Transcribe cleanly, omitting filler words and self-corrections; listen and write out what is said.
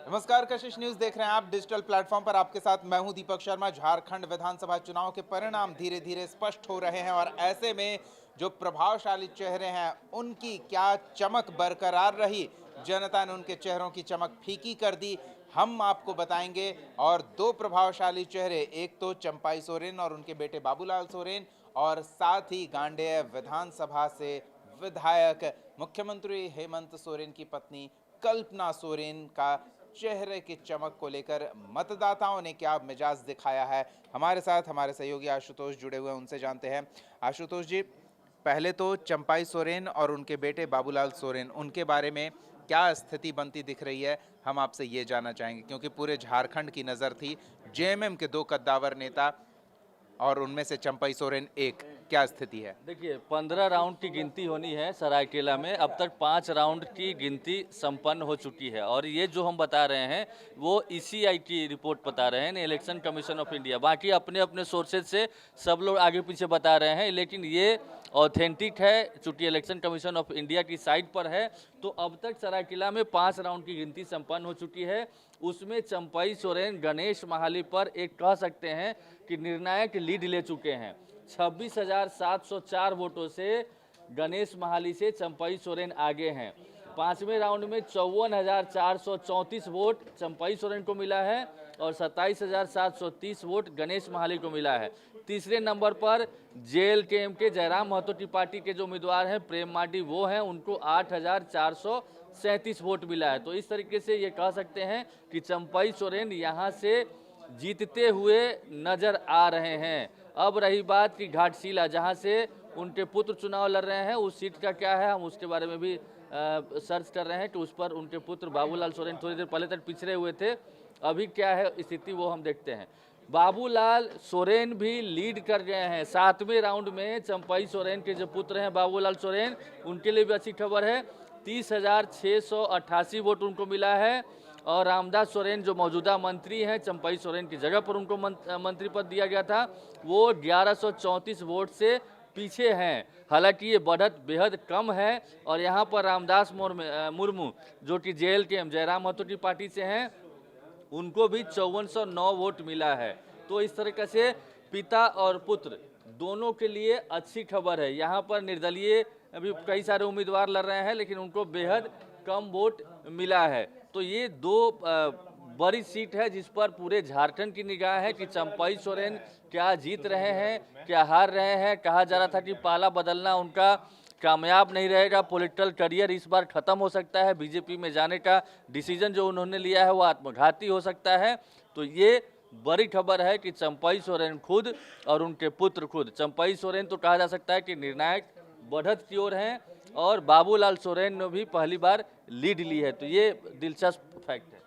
नमस्कार, कशिश न्यूज देख रहे हैं आप डिजिटल प्लेटफॉर्म पर। आपके साथ मैं हूं दीपक शर्मा। झारखंड विधानसभा चुनाव के परिणाम धीरे धीरे स्पष्ट हो रहे हैं और ऐसे में जो प्रभावशाली चेहरे हैं उनकी क्या चमक बरकरार रही, जनता ने उनके चेहरों की चमक फीकी कर दी, हम आपको बताएंगे। और दो प्रभावशाली चेहरे, एक तो चंपाई सोरेन और उनके बेटे बाबूलाल सोरेन, और साथ ही गांडेय विधानसभा से विधायक मुख्यमंत्री हेमंत सोरेन की पत्नी कल्पना सोरेन का चेहरे की चमक को लेकर मतदाताओं ने क्या मिजाज दिखाया है। हमारे साथ हमारे सहयोगी आशुतोष जुड़े हुए हैं, उनसे जानते हैं। आशुतोष जी, पहले तो चंपाई सोरेन और उनके बेटे बाबूलाल सोरेन, उनके बारे में क्या स्थिति बनती दिख रही है, हम आपसे ये जानना चाहेंगे, क्योंकि पूरे झारखंड की नज़र थी। जेएमएम के दो कद्दावर नेता और उनमें से चंपाई सोरेन एक, क्या स्थिति है? देखिए 15 राउंड की गिनती होनी है सरायकेला में। अब तक 5 राउंड की गिनती संपन्न हो चुकी है और ये जो हम बता रहे हैं वो ईसीआई की रिपोर्ट बता रहे हैं, इलेक्शन कमीशन ऑफ इंडिया। बाकी अपने अपने सोर्सेज से सब लोग आगे पीछे बता रहे हैं, लेकिन ये ऑथेंटिक है चूँकि इलेक्शन कमीशन ऑफ इंडिया की साइट पर है। तो अब तक सरायकेला में 5 राउंड की गिनती संपन्न हो चुकी है। उसमें चंपाई सोरेन गणेश महाली पर एक कह सकते हैं कि निर्णायक लीड ले चुके हैं। 26,704 वोटों से गणेश महाली से चंपाई सोरेन आगे हैं। पांचवें राउंड में 54,434 वोट चंपाई सोरेन को मिला है और 27,730 वोट गणेश महाली को मिला है। तीसरे नंबर पर जेएलकेएम के जयराम महतो की पार्टी के जो उम्मीदवार हैं प्रेम माडी, वो हैं, उनको 8,437 वोट मिला है। तो इस तरीके से ये कह सकते हैं कि चंपाई सोरेन यहाँ से जीतते हुए नजर आ रहे हैं। अब रही बात कि घाटशिला, जहां से उनके पुत्र चुनाव लड़ रहे हैं, उस सीट का क्या है, हम उसके बारे में भी सर्च कर रहे हैं कि उस पर उनके पुत्र बाबूलाल सोरेन थोड़ी देर पहले तक पिछड़े हुए थे। अभी क्या है स्थिति वो हम देखते हैं। बाबूलाल सोरेन भी लीड कर गए हैं 7वें राउंड में। चंपाई सोरेन के जो पुत्र हैं बाबूलाल सोरेन, उनके लिए भी अच्छी खबर है। 30,688 वोट उनको मिला है और रामदास सोरेन जो मौजूदा मंत्री हैं, चंपाई सोरेन की जगह पर उनको मंत्री पद दिया गया था, वो 1134 वोट से पीछे हैं। हालांकि ये बढ़त बेहद कम है और यहाँ पर रामदास मुर्मू जो कि जेएलकेएम जयराम महतो की पार्टी से हैं, उनको भी 5409 वोट मिला है। तो इस तरीके से पिता और पुत्र दोनों के लिए अच्छी खबर है। यहाँ पर निर्दलीय अभी कई सारे उम्मीदवार लड़ रहे हैं, लेकिन उनको बेहद कम वोट मिला है। तो ये दो बड़ी सीट है जिस पर पूरे झारखंड की निगाह है कि चंपाई सोरेन क्या जीत रहे हैं, क्या हार रहे हैं। कहा जा रहा था कि पाला बदलना उनका कामयाब नहीं रहेगा, पॉलिटिकल करियर इस बार खत्म हो सकता है, बीजेपी में जाने का डिसीजन जो उन्होंने लिया है वो आत्मघाती हो सकता है। तो ये बड़ी खबर है कि चंपाई सोरेन खुद और उनके पुत्र खुद, चंपाई सोरेन तो कहा जा सकता है कि निर्णायक बढ़त की ओर हैं और बाबूलाल सोरेन ने भी पहली बार लीड ली है। तो ये दिलचस्प फैक्ट है।